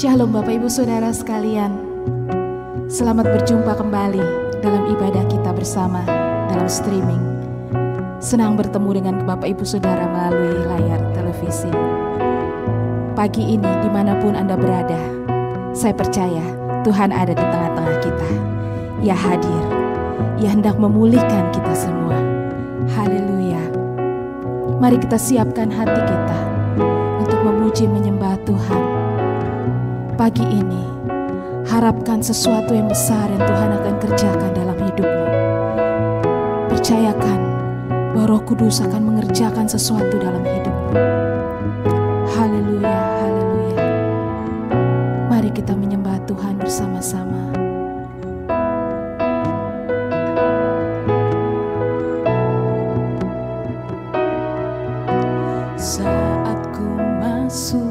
Shalom Bapak Ibu Saudara sekalian. Selamat berjumpa kembali dalam ibadah kita bersama dalam streaming. Senang bertemu dengan Bapak Ibu Saudara melalui layar televisi. Pagi ini dimanapun Anda berada, saya percaya Tuhan ada di tengah-tengah kita. Ia hadir, Ia hendak memulihkan kita semua. Haleluya. Mari kita siapkan hati kita untuk memuji menyembah Tuhan. Pagi ini, harapkan sesuatu yang besar yang Tuhan akan kerjakan dalam hidupmu. Percayakan bahwa Roh Kudus akan mengerjakan sesuatu dalam hidupmu. Haleluya, haleluya. Mari kita menyembah Tuhan bersama-sama. Saat ku masuk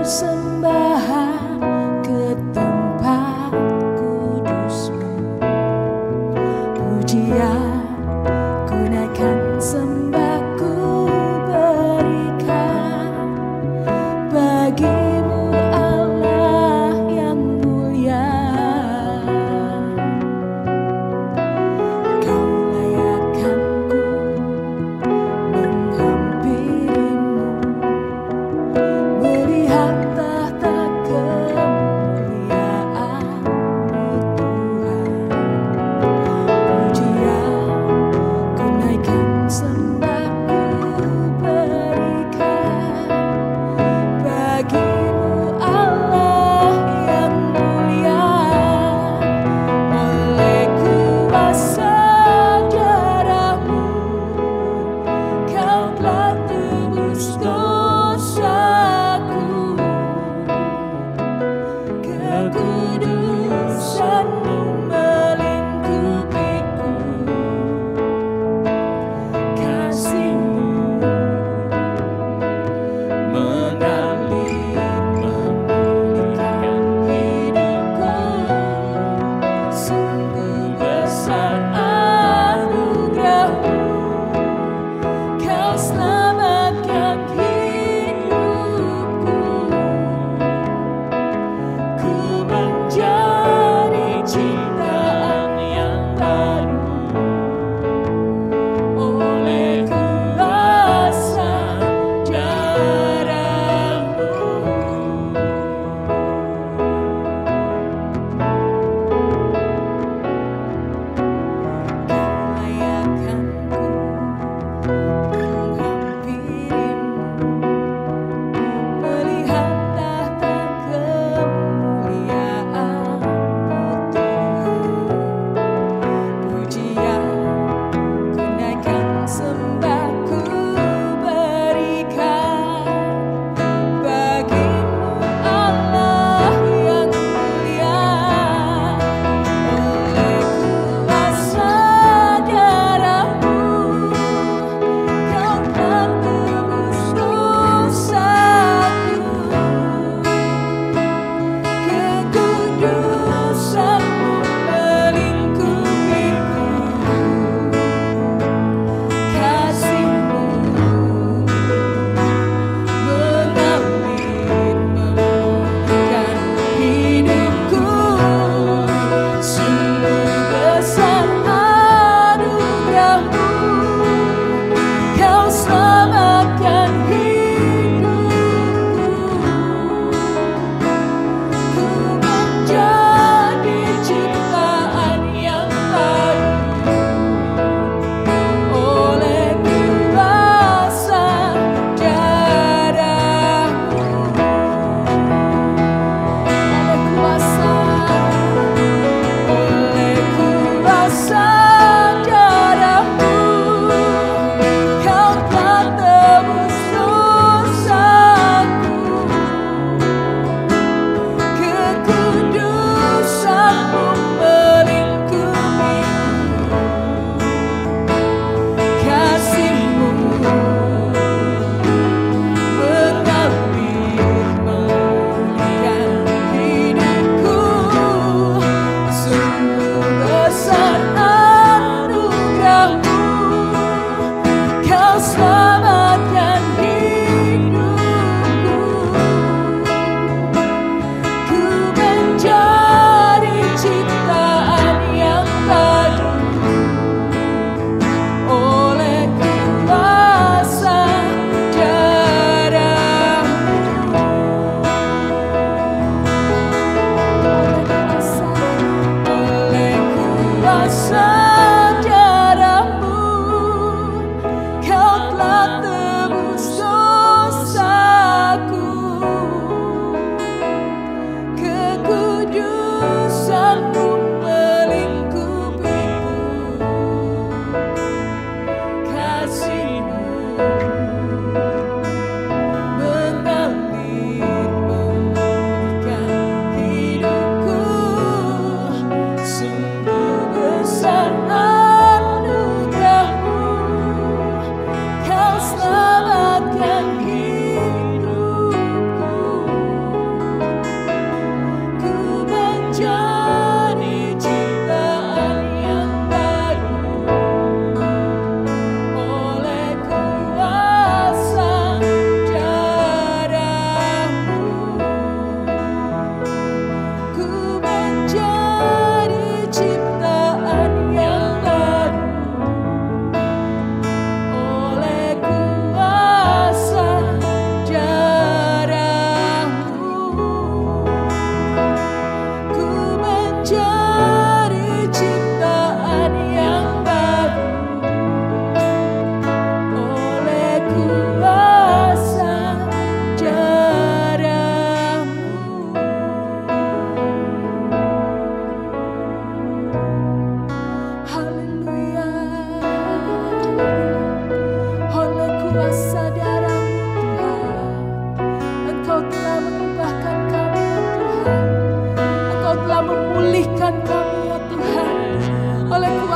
persembahan ke tempat kudus-Mu, pujian ku naikkan, sembah ku berikan bagi-Mu Allah yang mulia. Kau layakkan ku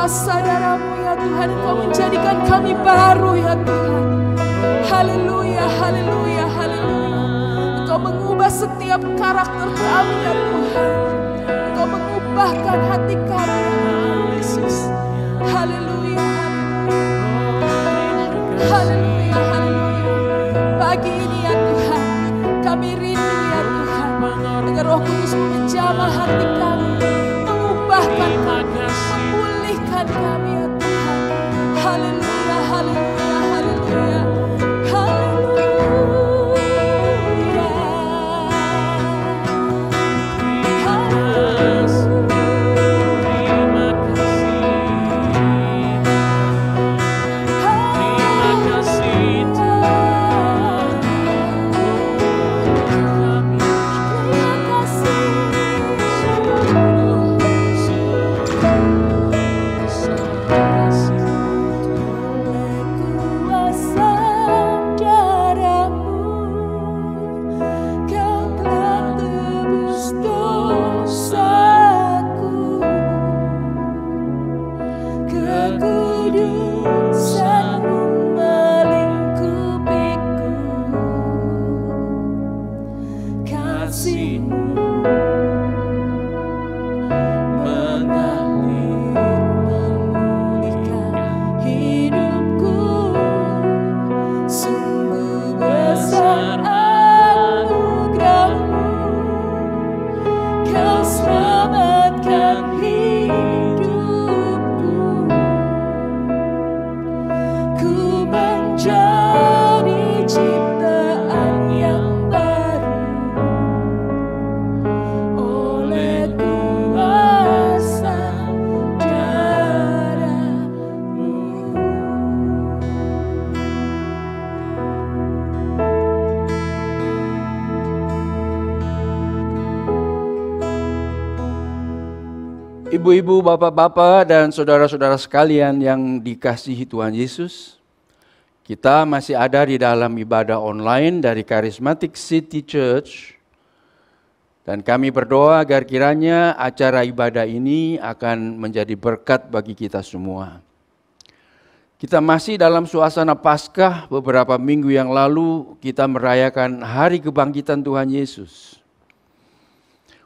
kuasa darah-Mu ya Tuhan, Engkau menjadikan kami baru ya Tuhan. Haleluya, haleluya, haleluya. Engkau mengubah setiap karakter kami ya Tuhan. Engkau mengubahkan hati kami ya Tuhan Yesus. Haleluya, haleluya, haleluya. Pagi ini ya Tuhan, kami rindu ya Tuhan, agar Roh Kudus-Mu menjamah hati kami, mengubahkan kami, memulihkan kami ya Tuhan. Haleluya, haleluya, haleluya, Ibu-ibu, bapak-bapak, dan saudara-saudara sekalian yang dikasihi Tuhan Yesus, kita masih ada di dalam ibadah online dari Charismatic City Church, dan kami berdoa agar kiranya acara ibadah ini akan menjadi berkat bagi kita semua. Kita masih dalam suasana Paskah. Beberapa minggu yang lalu kita merayakan Hari Kebangkitan Tuhan Yesus.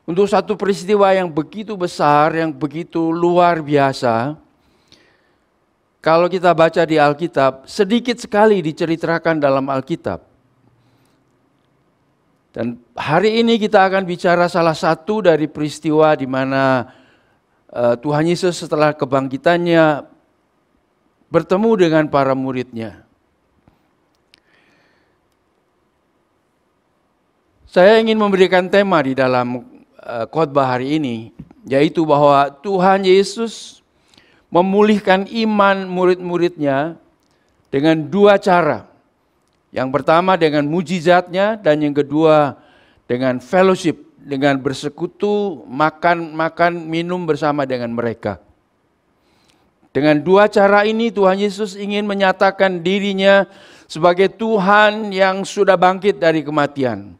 Untuk satu peristiwa yang begitu besar, yang begitu luar biasa, kalau kita baca di Alkitab, sedikit sekali diceritakan dalam Alkitab. Dan hari ini kita akan bicara salah satu dari peristiwa di mana Tuhan Yesus setelah kebangkitannya bertemu dengan para muridnya. Saya ingin memberikan tema di dalam khotbah hari ini, yaitu bahwa Tuhan Yesus memulihkan iman murid-muridnya dengan dua cara. Yang pertama dengan mujizatnya, dan yang kedua dengan fellowship, dengan bersekutu, makan minum bersama dengan mereka. Dengan dua cara ini Tuhan Yesus ingin menyatakan dirinya sebagai Tuhan yang sudah bangkit dari kematian.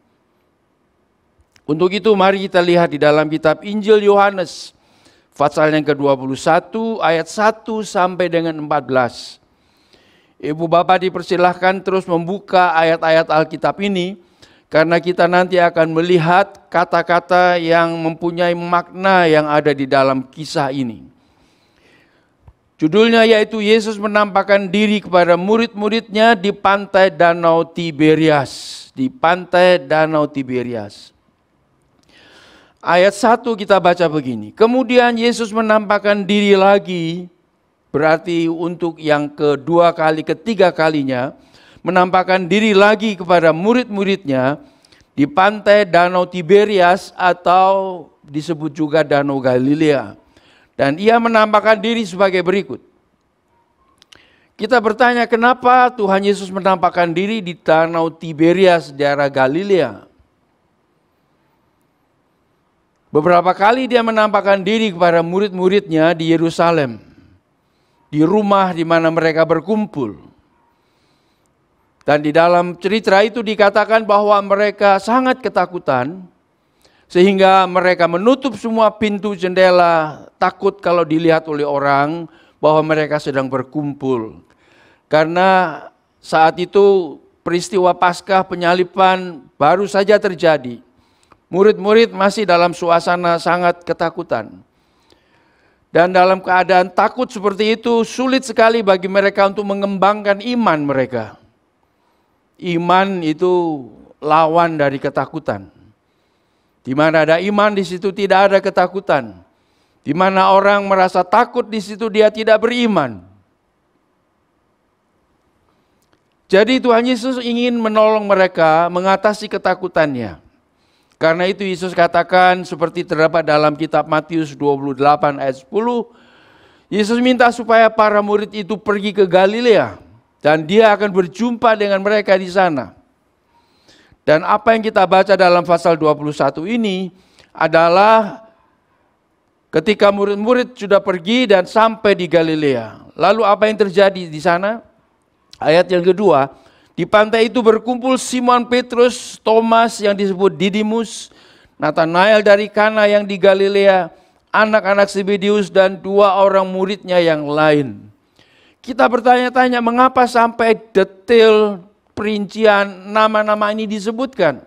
Untuk itu mari kita lihat di dalam kitab Injil Yohanes pasal yang ke-21 ayat 1 sampai dengan 14. Ibu bapak dipersilahkan terus membuka ayat-ayat Alkitab ini, karena kita nanti akan melihat kata-kata yang mempunyai makna yang ada di dalam kisah ini. Judulnya yaitu Yesus menampakkan diri kepada murid-muridnya di pantai Danau Tiberias. Di pantai Danau Tiberias. Ayat 1 kita baca begini. Kemudian Yesus menampakkan diri lagi, berarti untuk yang kedua kali, ketiga kalinya, menampakkan diri lagi kepada murid-muridnya di pantai Danau Tiberias atau disebut juga Danau Galilea. Dan ia menampakkan diri sebagai berikut. Kita bertanya, kenapa Tuhan Yesus menampakkan diri di Danau Tiberias, daerah Galilea? Beberapa kali dia menampakkan diri kepada murid-muridnya di Yerusalem, di rumah di mana mereka berkumpul. Dan di dalam cerita itu dikatakan bahwa mereka sangat ketakutan, sehingga mereka menutup semua pintu jendela, takut kalau dilihat oleh orang bahwa mereka sedang berkumpul. Karena saat itu peristiwa Paskah penyaliban baru saja terjadi. Murid-murid masih dalam suasana sangat ketakutan. Dan dalam keadaan takut seperti itu, sulit sekali bagi mereka untuk mengembangkan iman mereka. Iman itu lawan dari ketakutan. Di mana ada iman, di situ tidak ada ketakutan. Di mana orang merasa takut, di situ dia tidak beriman. Jadi Tuhan Yesus ingin menolong mereka mengatasi ketakutannya. Karena itu Yesus katakan seperti terdapat dalam kitab Matius 28 ayat 10. Yesus minta supaya para murid itu pergi ke Galilea. Dan dia akan berjumpa dengan mereka di sana. Dan apa yang kita baca dalam pasal 21 ini adalah ketika murid-murid sudah pergi dan sampai di Galilea. Lalu apa yang terjadi di sana? Ayat yang kedua, di pantai itu berkumpul Simon Petrus, Thomas yang disebut Didimus, Nathanael dari Kana yang di Galilea, anak-anak Zebedeus dan dua orang muridnya yang lain. Kita bertanya-tanya mengapa sampai detail perincian nama-nama ini disebutkan.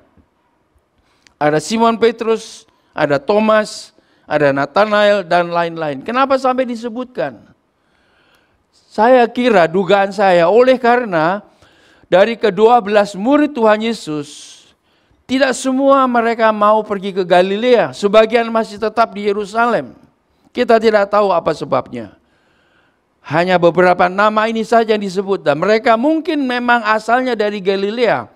Ada Simon Petrus, ada Thomas, ada Nathanael dan lain-lain. Kenapa sampai disebutkan? Saya kira, dugaan saya, oleh karena dari ke-12 murid Tuhan Yesus, tidak semua mereka mau pergi ke Galilea. Sebagian masih tetap di Yerusalem. Kita tidak tahu apa sebabnya. Hanya beberapa nama ini saja yang disebut. Dan mereka mungkin memang asalnya dari Galilea.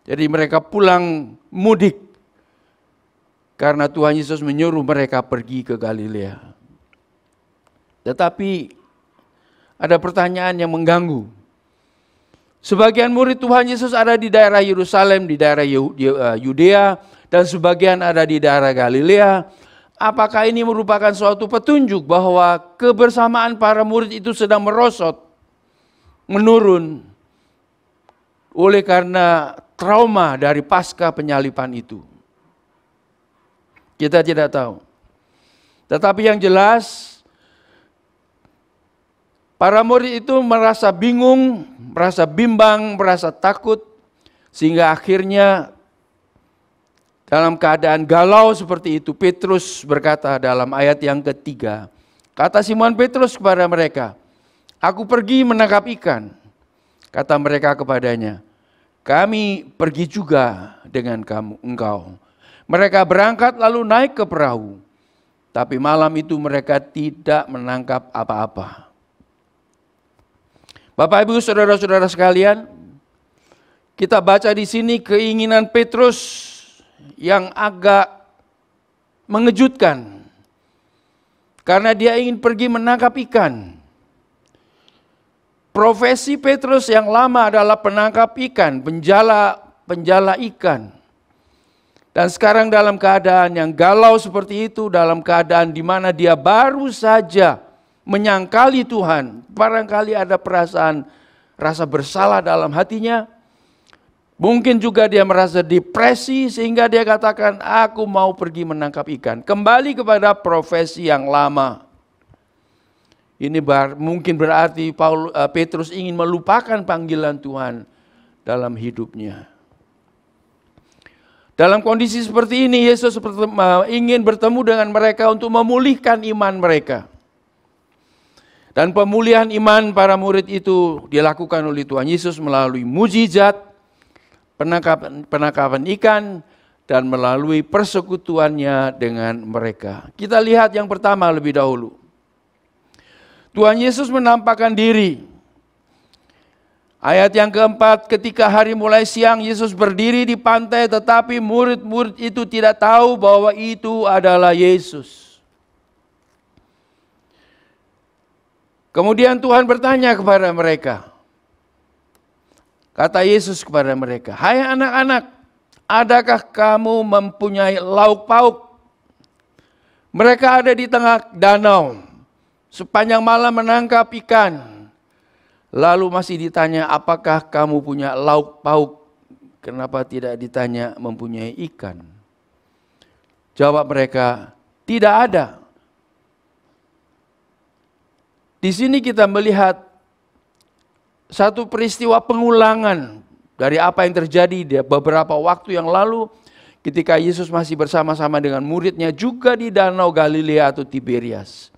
Jadi mereka pulang mudik. Karena Tuhan Yesus menyuruh mereka pergi ke Galilea. Tetapi ada pertanyaan yang mengganggu. Sebagian murid Tuhan Yesus ada di daerah Yerusalem, di daerah Yudea. Dan sebagian ada di daerah Galilea. Apakah ini merupakan suatu petunjuk bahwa kebersamaan para murid itu sedang merosot, menurun oleh karena trauma dari pasca penyaliban itu? Kita tidak tahu. Tetapi yang jelas, para murid itu merasa bingung, merasa bimbang, merasa takut, sehingga akhirnya dalam keadaan galau seperti itu, Petrus berkata dalam ayat yang ketiga, kata Simon Petrus kepada mereka, "Aku pergi menangkap ikan." Kata mereka kepadanya, "Kami pergi juga dengan engkau." Mereka berangkat lalu naik ke perahu, tapi malam itu mereka tidak menangkap apa-apa. Bapak, Ibu, saudara-saudara sekalian, kita baca di sini keinginan Petrus yang agak mengejutkan. Karena dia ingin pergi menangkap ikan. Profesi Petrus yang lama adalah penangkap ikan, penjala ikan. Dan sekarang dalam keadaan yang galau seperti itu, dalam keadaan di mana dia baru saja menyangkali Tuhan, barangkali ada perasaan rasa bersalah dalam hatinya. Mungkin juga dia merasa depresi sehingga dia katakan, aku mau pergi menangkap ikan. Kembali kepada profesi yang lama. Ini mungkin berarti Petrus ingin melupakan panggilan Tuhan dalam hidupnya. Dalam kondisi seperti ini, Yesus ingin bertemu dengan mereka untuk memulihkan iman mereka. Dan pemulihan iman para murid itu dilakukan oleh Tuhan Yesus melalui mujizat, penangkapan ikan, dan melalui persekutuannya dengan mereka. Kita lihat yang pertama lebih dahulu. Tuhan Yesus menampakkan diri. Ayat yang keempat, ketika hari mulai siang, Yesus berdiri di pantai, tetapi murid-murid itu tidak tahu bahwa itu adalah Yesus. Kemudian Tuhan bertanya kepada mereka. Kata Yesus kepada mereka, hai anak-anak, adakah kamu mempunyai lauk pauk? Mereka ada di tengah danau, sepanjang malam menangkap ikan. Lalu masih ditanya, apakah kamu punya lauk pauk? Kenapa tidak ditanya mempunyai ikan? Jawab mereka, tidak ada. Di sini kita melihat satu peristiwa pengulangan dari apa yang terjadi di beberapa waktu yang lalu ketika Yesus masih bersama-sama dengan muridnya juga di Danau Galilea atau Tiberias.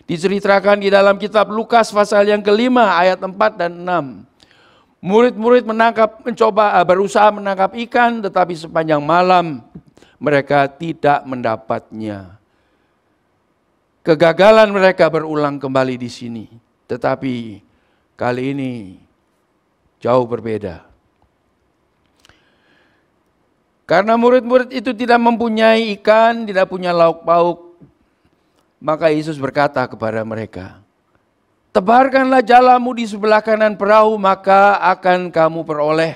Diceritakan di dalam kitab Lukas pasal yang kelima ayat 4 dan 6. Murid-murid berusaha menangkap ikan, tetapi sepanjang malam mereka tidak mendapatnya. Kegagalan mereka berulang kembali di sini, tetapi kali ini jauh berbeda. Karena murid-murid itu tidak mempunyai ikan, tidak punya lauk pauk, maka Yesus berkata kepada mereka, tebarkanlah jalamu di sebelah kanan perahu, maka akan kamu peroleh.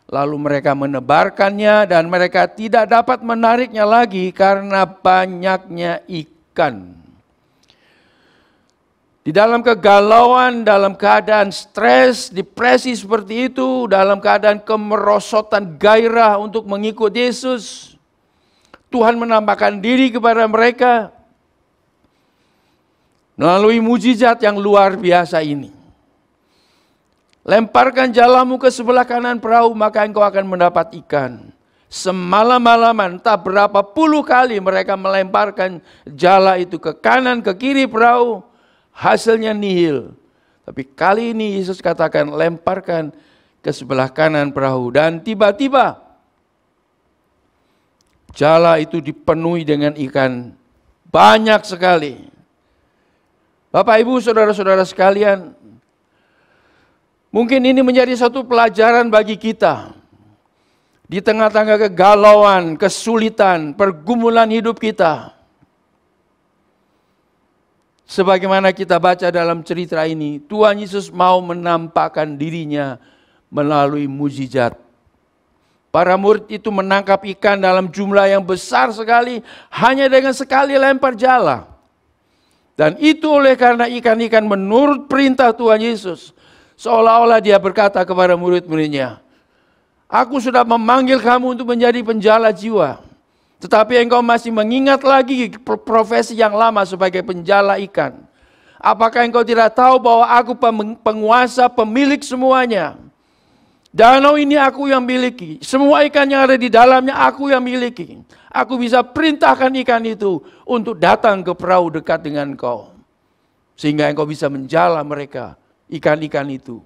Lalu mereka menebarkannya dan mereka tidak dapat menariknya lagi karena banyaknya ikan. Di dalam kegalauan, dalam keadaan stres, depresi seperti itu, dalam keadaan kemerosotan gairah untuk mengikut Yesus, Tuhan menampakkan diri kepada mereka melalui mujizat yang luar biasa ini. Lemparkan jalamu ke sebelah kanan perahu, maka engkau akan mendapat ikan. Semalam-malaman, entah berapa puluh kali mereka melemparkan jala itu ke kanan, ke kiri perahu, hasilnya nihil. Tapi kali ini Yesus katakan, lemparkan ke sebelah kanan perahu. Dan tiba-tiba, jala itu dipenuhi dengan ikan banyak sekali. Bapak, Ibu, saudara-saudara sekalian, mungkin ini menjadi satu pelajaran bagi kita. Di tengah-tengah kegalauan, kesulitan, pergumulan hidup kita. Sebagaimana kita baca dalam cerita ini, Tuhan Yesus mau menampakkan dirinya melalui mujizat. Para murid itu menangkap ikan dalam jumlah yang besar sekali, hanya dengan sekali lempar jala. Dan itu oleh karena ikan-ikan menurut perintah Tuhan Yesus. Seolah-olah dia berkata kepada murid-muridnya, aku sudah memanggil kamu untuk menjadi penjala jiwa. Tetapi engkau masih mengingat lagi profesi yang lama sebagai penjala ikan. Apakah engkau tidak tahu bahwa aku penguasa, pemilik semuanya? Danau ini aku yang miliki. Semua ikan yang ada di dalamnya aku yang miliki. Aku bisa perintahkan ikan itu untuk datang ke perahu dekat dengan engkau. Sehingga engkau bisa menjala mereka, ikan-ikan itu.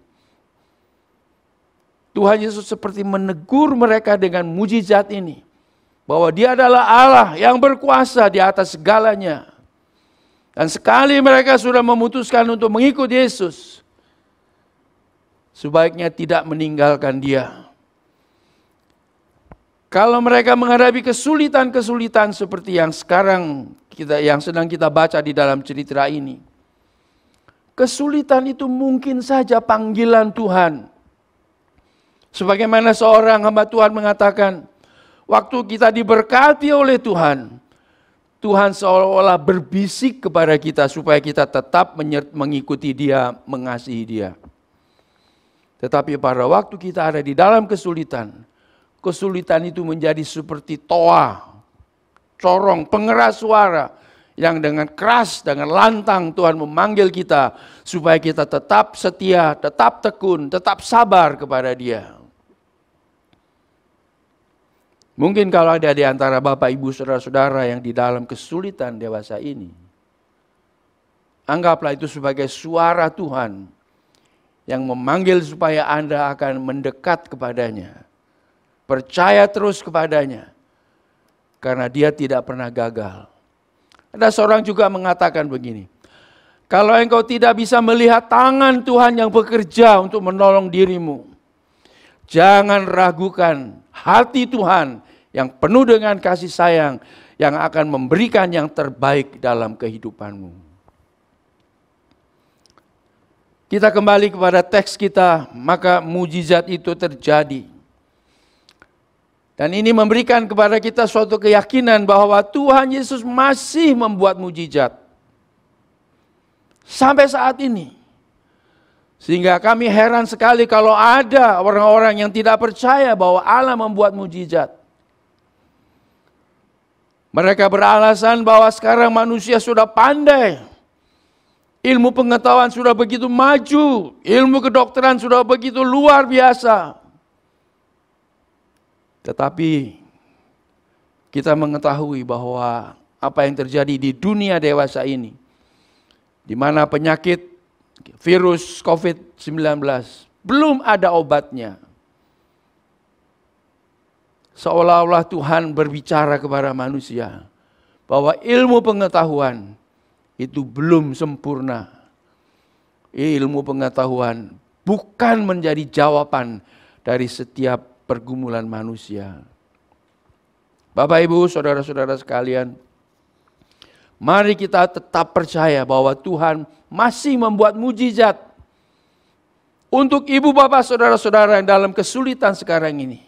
Tuhan Yesus seperti menegur mereka dengan mujizat ini. Bahwa dia adalah Allah yang berkuasa di atas segalanya. Dan sekali mereka sudah memutuskan untuk mengikut Yesus, sebaiknya tidak meninggalkan dia. Kalau mereka menghadapi kesulitan-kesulitan seperti yang sekarang yang sedang kita baca di dalam cerita ini, kesulitan itu mungkin saja panggilan Tuhan. Sebagaimana seorang hamba Tuhan mengatakan, waktu kita diberkati oleh Tuhan, Tuhan seolah-olah berbisik kepada kita supaya kita tetap mengikuti Dia, mengasihi Dia. Tetapi pada waktu kita ada di dalam kesulitan, kesulitan itu menjadi seperti toa, corong, pengeras suara yang dengan keras, dengan lantang Tuhan memanggil kita supaya kita tetap setia, tetap tekun, tetap sabar kepada Dia. Mungkin kalau ada di antara Bapak, Ibu, Saudara-saudara yang di dalam kesulitan dewasa ini, anggaplah itu sebagai suara Tuhan yang memanggil supaya Anda akan mendekat kepadanya. Percaya terus kepadanya. Karena Dia tidak pernah gagal. Ada seorang juga mengatakan begini, kalau engkau tidak bisa melihat tangan Tuhan yang bekerja untuk menolong dirimu, jangan ragukan hati Tuhan yang penuh dengan kasih sayang yang akan memberikan yang terbaik dalam kehidupanmu. Kita kembali kepada teks kita, maka mujizat itu terjadi. Dan ini memberikan kepada kita suatu keyakinan bahwa Tuhan Yesus masih membuat mujizat. Sampai saat ini. Sehingga kami heran sekali kalau ada orang-orang yang tidak percaya bahwa Allah membuat mujizat. Mereka beralasan bahwa sekarang manusia sudah pandai. Ilmu pengetahuan sudah begitu maju, ilmu kedokteran sudah begitu luar biasa. Tetapi kita mengetahui bahwa apa yang terjadi di dunia dewasa ini, di mana penyakit virus COVID-19 belum ada obatnya. Seolah-olah Tuhan berbicara kepada manusia bahwa ilmu pengetahuan itu belum sempurna. Ilmu pengetahuan bukan menjadi jawaban dari setiap pergumulan manusia. Bapak, Ibu, Saudara-saudara sekalian, mari kita tetap percaya bahwa Tuhan masih membuat mujizat untuk ibu, bapak, saudara-saudara yang dalam kesulitan sekarang ini.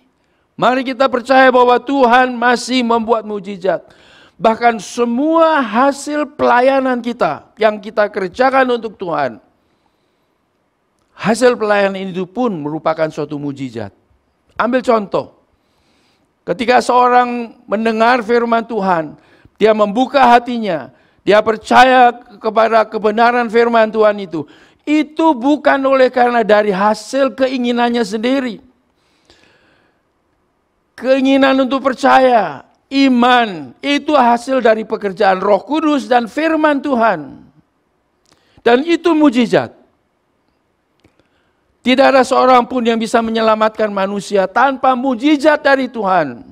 Mari kita percaya bahwa Tuhan masih membuat mujizat. Bahkan semua hasil pelayanan kita yang kita kerjakan untuk Tuhan, hasil pelayanan itu pun merupakan suatu mujizat. Ambil contoh, ketika seorang mendengar firman Tuhan, dia membuka hatinya, dia percaya kepada kebenaran firman Tuhan itu bukan oleh karena dari hasil keinginannya sendiri. Keinginan untuk percaya, iman, itu hasil dari pekerjaan Roh Kudus dan firman Tuhan. Dan itu mujizat. Tidak ada seorang pun yang bisa menyelamatkan manusia tanpa mujizat dari Tuhan.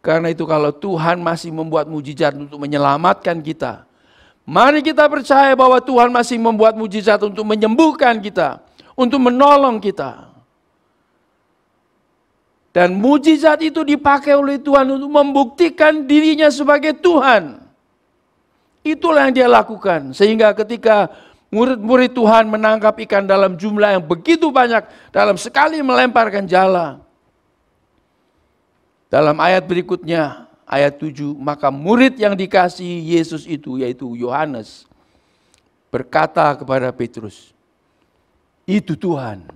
Karena itu kalau Tuhan masih membuat mujizat untuk menyelamatkan kita, mari kita percaya bahwa Tuhan masih membuat mujizat untuk menyembuhkan kita, untuk menolong kita. Dan mujizat itu dipakai oleh Tuhan untuk membuktikan dirinya sebagai Tuhan. Itulah yang dia lakukan. Sehingga ketika murid-murid Tuhan menangkap ikan dalam jumlah yang begitu banyak, dalam sekali melemparkan jala. Dalam ayat berikutnya, ayat 7, maka murid yang dikasihi Yesus itu, yaitu Yohanes, berkata kepada Petrus, itu Tuhan.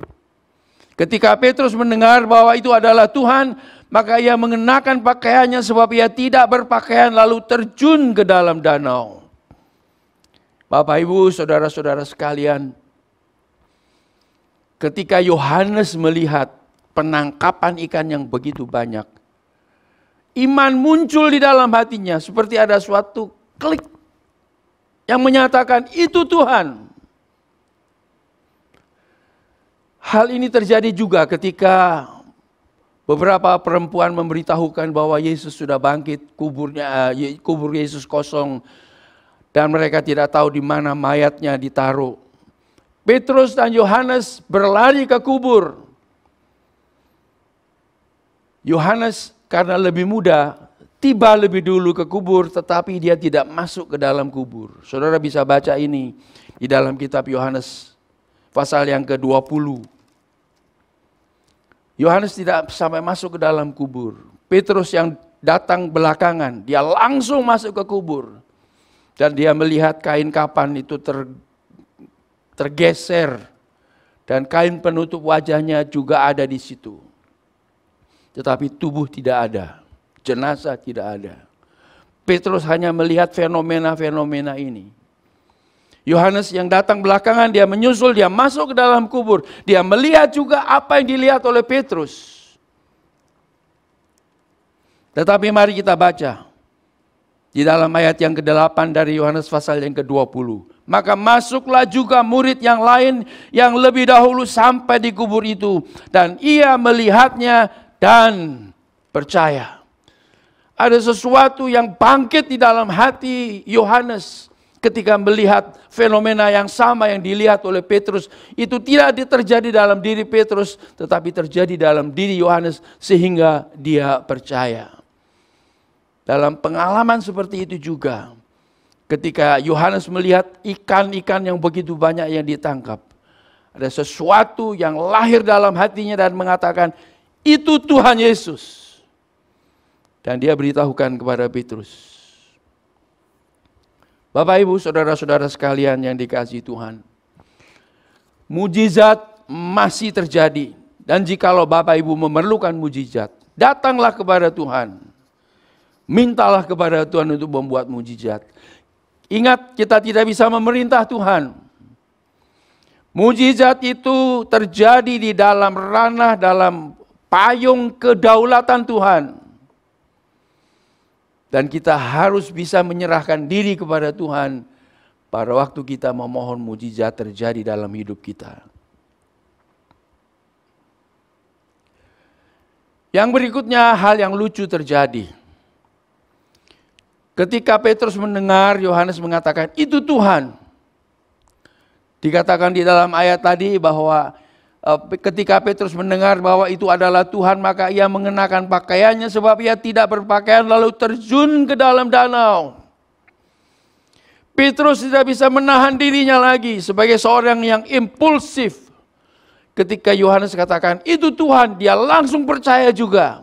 Ketika Petrus mendengar bahwa itu adalah Tuhan, maka ia mengenakan pakaiannya sebab ia tidak berpakaian lalu terjun ke dalam danau. Bapak, Ibu, Saudara-saudara sekalian, ketika Yohanes melihat penangkapan ikan yang begitu banyak, iman muncul di dalam hatinya seperti ada suatu klik yang menyatakan itu Tuhan. Hal ini terjadi juga ketika beberapa perempuan memberitahukan bahwa Yesus sudah bangkit, kubur Yesus kosong, dan mereka tidak tahu di mana mayatnya ditaruh. Petrus dan Yohanes berlari ke kubur. Yohanes karena lebih muda, tiba lebih dulu ke kubur, tetapi dia tidak masuk ke dalam kubur. Saudara bisa baca ini di dalam kitab Yohanes pasal yang ke-20. Yohanes tidak sampai masuk ke dalam kubur. Petrus yang datang belakangan, dia langsung masuk ke kubur. Dan dia melihat kain kapan itu tergeser. Dan kain penutup wajahnya juga ada di situ. Tetapi tubuh tidak ada. Jenazah tidak ada. Petrus hanya melihat fenomena-fenomena ini. Yohanes yang datang belakangan, dia menyusul, dia masuk ke dalam kubur. Dia melihat juga apa yang dilihat oleh Petrus. Tetapi mari kita baca. Di dalam ayat yang ke-8 dari Yohanes pasal yang ke-20. Maka masuklah juga murid yang lain yang lebih dahulu sampai di kubur itu. Dan ia melihatnya dan percaya. Ada sesuatu yang bangkit di dalam hati Yohanes ketika melihat fenomena yang sama yang dilihat oleh Petrus. Itu tidak terjadi dalam diri Petrus, tetapi terjadi dalam diri Yohanes sehingga dia percaya. Dalam pengalaman seperti itu juga, ketika Yohanes melihat ikan-ikan yang begitu banyak yang ditangkap, ada sesuatu yang lahir dalam hatinya dan mengatakan, itu Tuhan Yesus. Dan dia beritahukan kepada Petrus. Bapak Ibu, saudara-saudara sekalian yang dikasihi Tuhan, mujizat masih terjadi. Dan jikalau Bapak Ibu memerlukan mujizat, datanglah kepada Tuhan. Mintalah kepada Tuhan untuk membuat mujizat. Ingat, kita tidak bisa memerintah Tuhan. Mujizat itu terjadi di dalam ranah, dalam payung kedaulatan Tuhan. Dan kita harus bisa menyerahkan diri kepada Tuhan pada waktu kita memohon mujizat terjadi dalam hidup kita. Yang berikutnya, hal yang lucu terjadi. Ketika Petrus mendengar Yohanes mengatakan, itu Tuhan. Dikatakan di dalam ayat tadi bahwa ketika Petrus mendengar bahwa itu adalah Tuhan, maka ia mengenakan pakaiannya sebab ia tidak berpakaian lalu terjun ke dalam danau. Petrus tidak bisa menahan dirinya lagi sebagai seorang yang impulsif. Ketika Yohanes katakan, itu Tuhan, dia langsung percaya juga.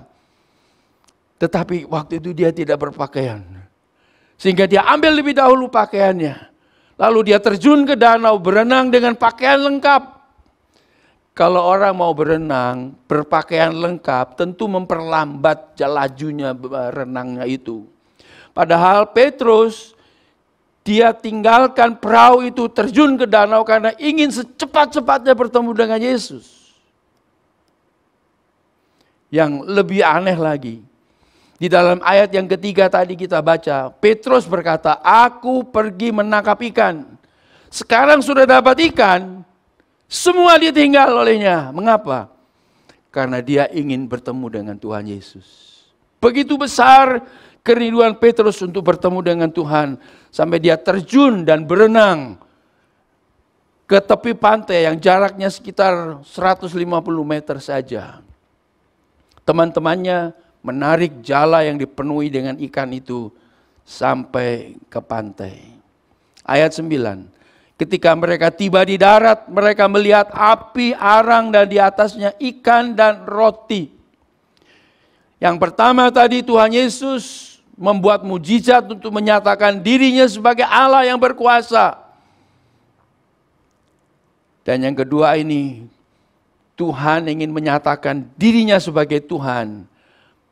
Tetapi waktu itu dia tidak berpakaian. Sehingga dia ambil lebih dahulu pakaiannya. Lalu dia terjun ke danau berenang dengan pakaian lengkap. Kalau orang mau berenang berpakaian lengkap tentu memperlambat lajunya renangnya itu. Padahal Petrus dia tinggalkan perahu itu terjun ke danau karena ingin secepat-cepatnya bertemu dengan Yesus. Yang lebih aneh lagi. Di dalam ayat yang ketiga tadi kita baca, Petrus berkata, aku pergi menangkap ikan. Sekarang sudah dapat ikan, semua ditinggal olehnya. Mengapa? Karena dia ingin bertemu dengan Tuhan Yesus. Begitu besar kerinduan Petrus untuk bertemu dengan Tuhan, sampai dia terjun dan berenang ke tepi pantai yang jaraknya sekitar 150 meter saja. Teman-temannya menarik jala yang dipenuhi dengan ikan itu sampai ke pantai. Ayat 9. Ketika mereka tiba di darat, mereka melihat api arang dan di atasnya ikan dan roti. Yang pertama tadi Tuhan Yesus membuat mujizat untuk menyatakan dirinya sebagai Allah yang berkuasa. Dan yang kedua ini, Tuhan ingin menyatakan dirinya sebagai Tuhan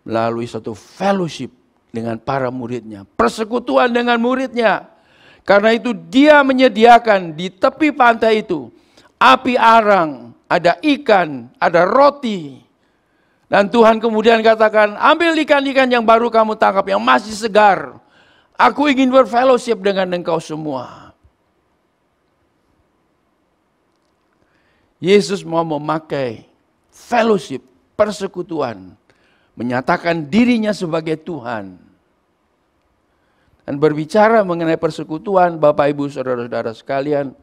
melalui suatu fellowship dengan para muridnya, persekutuan dengan muridnya. Karena itu dia menyediakan di tepi pantai itu api arang, ada ikan, ada roti. Dan Tuhan kemudian katakan, ambil ikan-ikan yang baru kamu tangkap, yang masih segar. Aku ingin berfellowship dengan engkau semua. Yesus mau memakai fellowship, persekutuan, menyatakan dirinya sebagai Tuhan. Dan berbicara mengenai persekutuan, Bapak Ibu Saudara-saudara sekalian,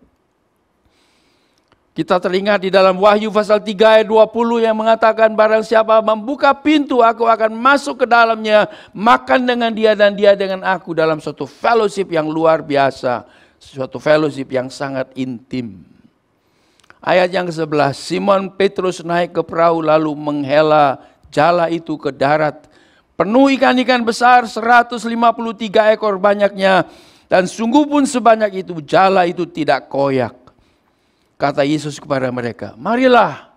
kita teringat di dalam Wahyu pasal 3 ayat 20 yang mengatakan, barang siapa membuka pintu, aku akan masuk ke dalamnya, makan dengan dia dan dia dengan aku dalam suatu fellowship yang luar biasa, suatu fellowship yang sangat intim. Ayat yang ke-11, Simon Petrus naik ke perahu lalu menghela jala itu ke darat. Penuh ikan-ikan besar 153 ekor banyaknya. Dan sungguh pun sebanyak itu jala itu tidak koyak. Kata Yesus kepada mereka, marilah,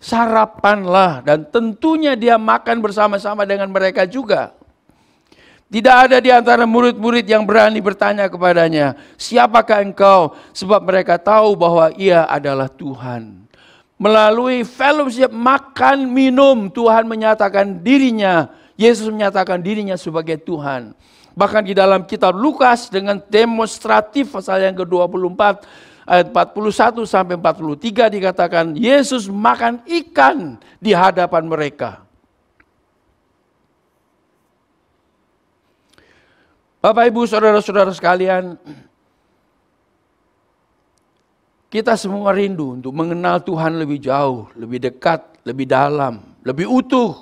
sarapanlah. Dan tentunya dia makan bersama-sama dengan mereka juga. Tidak ada di antara murid-murid yang berani bertanya kepadanya, siapakah engkau? Sebab mereka tahu bahwa ia adalah Tuhan. Melalui fellowship makan minum, Tuhan menyatakan dirinya, Yesus menyatakan dirinya sebagai Tuhan. Bahkan di dalam kitab Lukas dengan demonstratif pasal yang ke-24 ayat 41 sampai 43 dikatakan Yesus makan ikan di hadapan mereka. Bapak, Ibu, saudara-saudara sekalian, kita semua rindu untuk mengenal Tuhan lebih jauh, lebih dekat, lebih dalam, lebih utuh.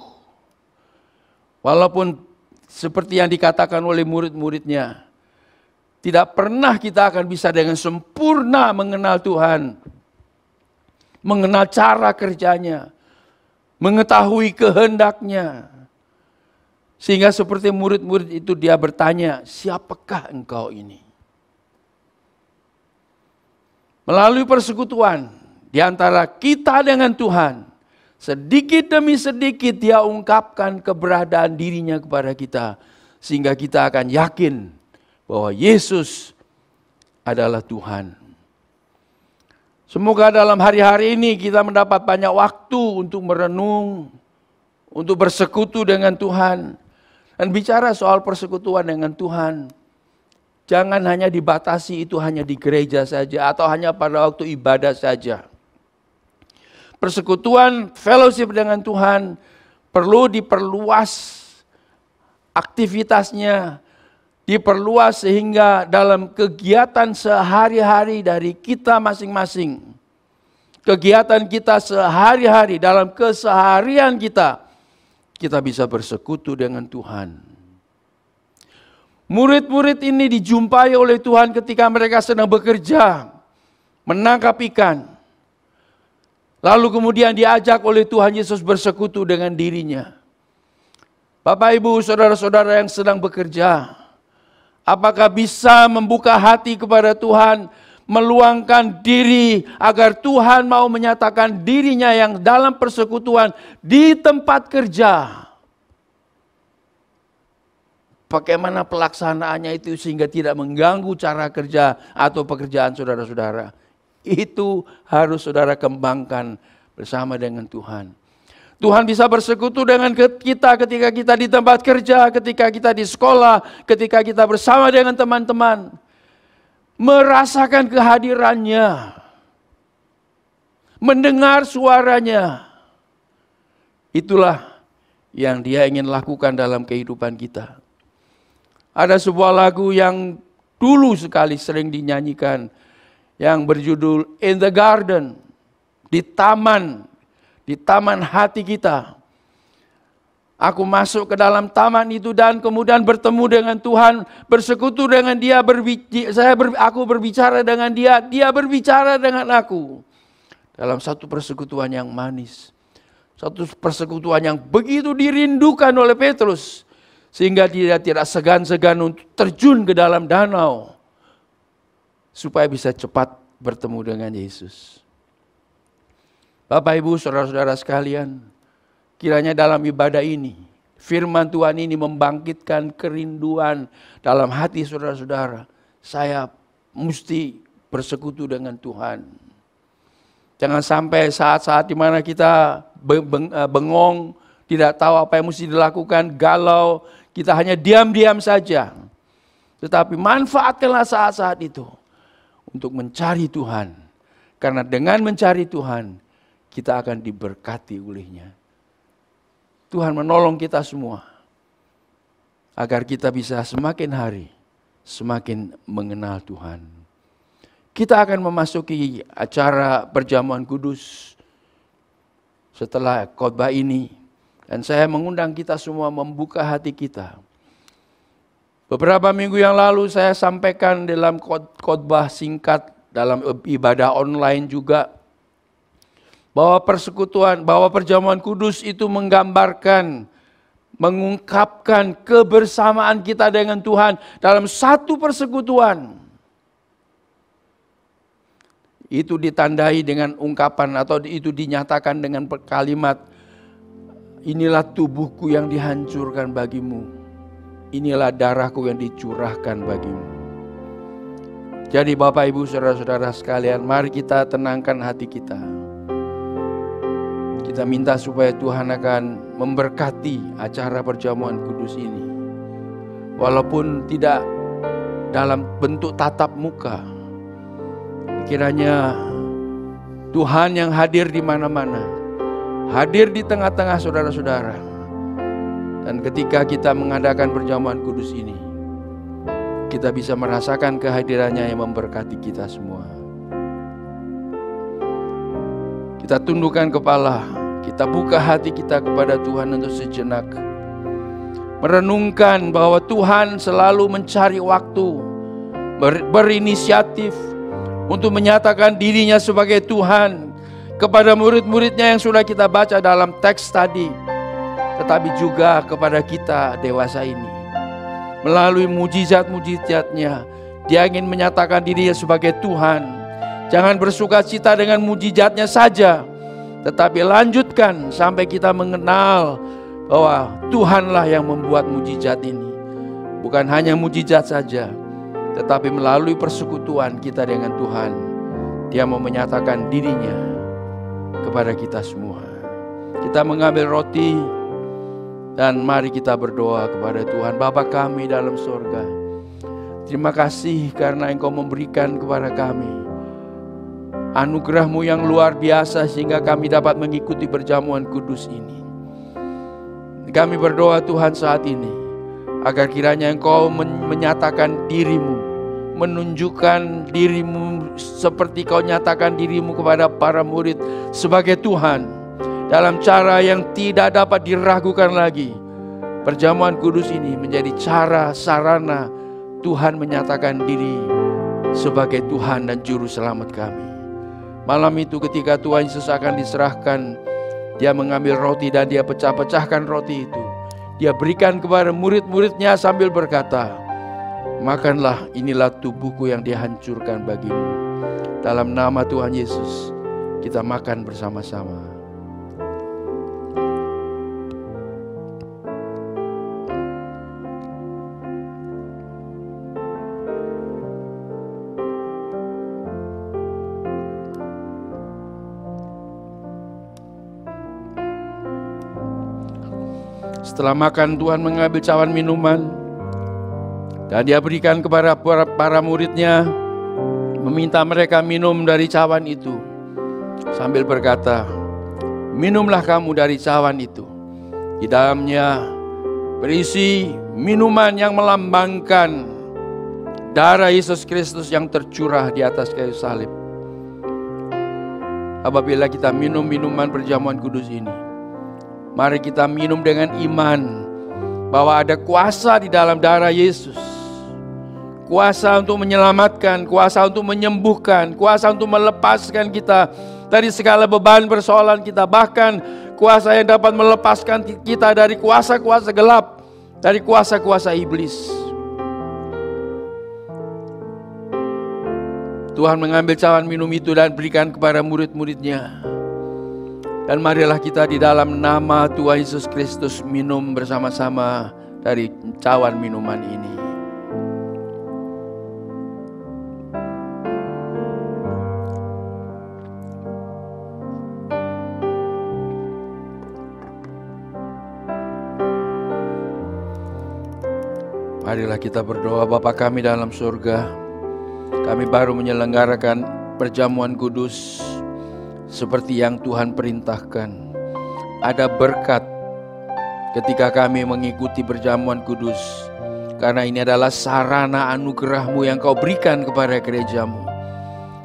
Walaupun seperti yang dikatakan oleh murid-muridnya, tidak pernah kita akan bisa dengan sempurna mengenal Tuhan, mengenal cara kerjanya, mengetahui kehendaknya. Sehingga seperti murid-murid itu dia bertanya, siapakah engkau ini? Melalui persekutuan di antara kita dengan Tuhan, sedikit demi sedikit dia ungkapkan keberadaan dirinya kepada kita. Sehingga kita akan yakin bahwa Yesus adalah Tuhan. Semoga dalam hari-hari ini kita mendapat banyak waktu untuk merenung, untuk bersekutu dengan Tuhan. Dan bicara soal persekutuan dengan Tuhan, jangan hanya dibatasi itu hanya di gereja saja atau hanya pada waktu ibadah saja. Persekutuan, fellowship dengan Tuhan perlu diperluas aktivitasnya, diperluas sehingga dalam kegiatan sehari-hari dari kita masing-masing, kegiatan kita sehari-hari dalam keseharian kita bisa bersekutu dengan Tuhan. Murid-murid ini dijumpai oleh Tuhan ketika mereka sedang bekerja, menangkap ikan. Lalu kemudian diajak oleh Tuhan Yesus bersekutu dengan dirinya. Bapak, Ibu, saudara-saudara yang sedang bekerja, apakah bisa membuka hati kepada Tuhan, meluangkan diri agar Tuhan mau menyatakan dirinya yang dalam persekutuan di tempat kerja. Bagaimana pelaksanaannya itu sehingga tidak mengganggu cara kerja atau pekerjaan saudara-saudara. Itu harus saudara kembangkan bersama dengan Tuhan. Tuhan bisa bersekutu dengan kita ketika kita di tempat kerja, ketika kita di sekolah, ketika kita bersama dengan teman-teman. Merasakan kehadirannya, mendengar suaranya. Itulah yang dia ingin lakukan dalam kehidupan kita. Ada sebuah lagu yang dulu sekali sering dinyanyikan, yang berjudul In the Garden, di taman hati kita. Aku masuk ke dalam taman itu dan kemudian bertemu dengan Tuhan, bersekutu dengan Dia, aku berbicara dengan Dia, Dia berbicara dengan aku. Dalam satu persekutuan yang manis, satu persekutuan yang begitu dirindukan oleh Petrus, sehingga dia tidak segan-segan untuk terjun ke dalam danau, supaya bisa cepat bertemu dengan Yesus. Bapak, Ibu, saudara-saudara sekalian, kiranya dalam ibadah ini, firman Tuhan ini membangkitkan kerinduan dalam hati saudara-saudara. Saya mesti bersekutu dengan Tuhan. Jangan sampai saat-saat di mana kita bengong, tidak tahu apa yang mesti dilakukan, galau, kita hanya diam-diam saja. Tetapi manfaatkanlah saat-saat itu untuk mencari Tuhan. Karena dengan mencari Tuhan, kita akan diberkati olehnya. Tuhan menolong kita semua agar kita bisa semakin hari semakin mengenal Tuhan. Kita akan memasuki acara perjamuan kudus setelah khotbah ini, dan saya mengundang kita semua membuka hati kita. Beberapa minggu yang lalu saya sampaikan dalam khotbah singkat dalam ibadah online juga, Bahwa persekutuan, bahwa perjamuan kudus itu menggambarkan, mengungkapkan kebersamaan kita dengan Tuhan dalam satu persekutuan. Itu ditandai dengan ungkapan atau itu dinyatakan dengan kalimat, inilah tubuhku yang dihancurkan bagimu, inilah darahku yang dicurahkan bagimu. Jadi Bapak Ibu Saudara-saudara sekalian, mari kita tenangkan hati kita. Kita minta supaya Tuhan akan memberkati acara perjamuan kudus ini. Walaupun tidak dalam bentuk tatap muka, kiranya Tuhan yang hadir di mana-mana, hadir di tengah-tengah saudara-saudara. Dan ketika kita mengadakan perjamuan kudus ini, kita bisa merasakan kehadirannya yang memberkati kita semua. Kita tundukkan kepala, kita buka hati kita kepada Tuhan untuk sejenak. Merenungkan bahwa Tuhan selalu mencari waktu, berinisiatif untuk menyatakan dirinya sebagai Tuhan kepada murid-muridnya yang sudah kita baca dalam teks tadi, tetapi juga kepada kita dewasa ini. Melalui mujizat-mujizatnya, Dia ingin menyatakan dirinya sebagai Tuhan. Jangan bersuka cita dengan mujizatnya saja, tetapi lanjutkan sampai kita mengenal bahwa Tuhanlah yang membuat mujizat ini. Bukan hanya mujizat saja, tetapi melalui persekutuan kita dengan Tuhan, Dia mau menyatakan dirinya kepada kita semua. Kita mengambil roti dan mari kita berdoa kepada Tuhan. Bapa kami dalam surga, terima kasih karena Engkau memberikan kepada kami anugerah-Mu yang luar biasa sehingga kami dapat mengikuti perjamuan kudus ini. Kami berdoa Tuhan saat ini, agar kiranya Engkau menyatakan diri-Mu, menunjukkan diri-Mu seperti Kau nyatakan diri-Mu kepada para murid sebagai Tuhan, dalam cara yang tidak dapat diragukan lagi. Perjamuan kudus ini menjadi cara, sarana Tuhan menyatakan diri sebagai Tuhan dan Juru Selamat kami. Malam itu ketika Tuhan Yesus akan diserahkan, Dia mengambil roti dan Dia pecah-pecahkan roti itu. Dia berikan kepada murid-muridnya sambil berkata, makanlah, inilah tubuhku yang dihancurkan bagimu. Dalam nama Tuhan Yesus, kita makan bersama-sama. Setelah makan, Tuhan mengambil cawan minuman dan Dia berikan kepada para muridnya, meminta mereka minum dari cawan itu sambil berkata, minumlah kamu dari cawan itu. Di dalamnya berisi minuman yang melambangkan darah Yesus Kristus yang tercurah di atas kayu salib. Apabila kita minum minuman perjamuan kudus ini, mari kita minum dengan iman bahwa ada kuasa di dalam darah Yesus. Kuasa untuk menyelamatkan, kuasa untuk menyembuhkan, kuasa untuk melepaskan kita dari segala beban persoalan kita. Bahkan kuasa yang dapat melepaskan kita dari kuasa-kuasa gelap, dari kuasa-kuasa iblis. Tuhan mengambil cawan minum itu dan berikan kepada murid-muridnya. Dan marilah kita di dalam nama Tuhan Yesus Kristus minum bersama-sama dari cawan minuman ini. Marilah kita berdoa. Bapa kami dalam surga, kami baru menyelenggarakan perjamuan kudus seperti yang Tuhan perintahkan. Ada berkat ketika kami mengikuti perjamuan kudus, karena ini adalah sarana anugerah-Mu yang Kau berikan kepada gereja-Mu.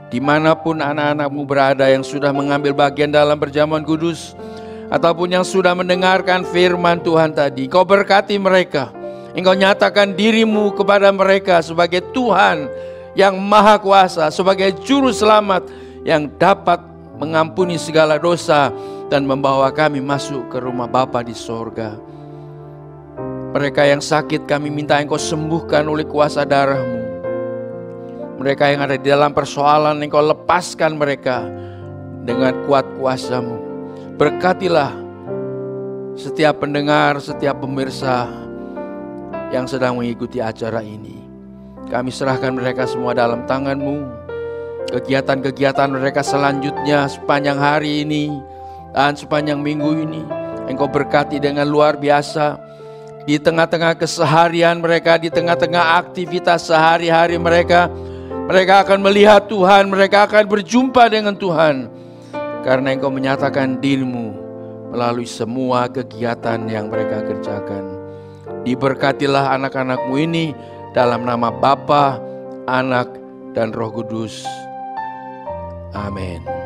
Dimanapun anak-anak-Mu berada yang sudah mengambil bagian dalam perjamuan kudus, ataupun yang sudah mendengarkan firman Tuhan tadi, Kau berkati mereka. Engkau nyatakan diri-Mu kepada mereka sebagai Tuhan yang Maha Kuasa, sebagai Juru Selamat yang dapat mengampuni segala dosa, dan membawa kami masuk ke rumah Bapa di sorga. Mereka yang sakit kami minta Engkau sembuhkan oleh kuasa darah-Mu. Mereka yang ada di dalam persoalan, Engkau lepaskan mereka dengan kuat kuasa-Mu. Berkatilah setiap pendengar, setiap pemirsa yang sedang mengikuti acara ini. Kami serahkan mereka semua dalam tangan-Mu. Kegiatan-kegiatan mereka selanjutnya sepanjang hari ini dan sepanjang minggu ini, Engkau berkati dengan luar biasa. Di tengah-tengah keseharian mereka, di tengah-tengah aktivitas sehari-hari mereka, mereka akan melihat Tuhan, mereka akan berjumpa dengan Tuhan. Karena Engkau menyatakan diri-Mu melalui semua kegiatan yang mereka kerjakan. Diberkatilah anak-anak-Mu ini dalam nama Bapa, Anak, dan Roh Kudus. Amin.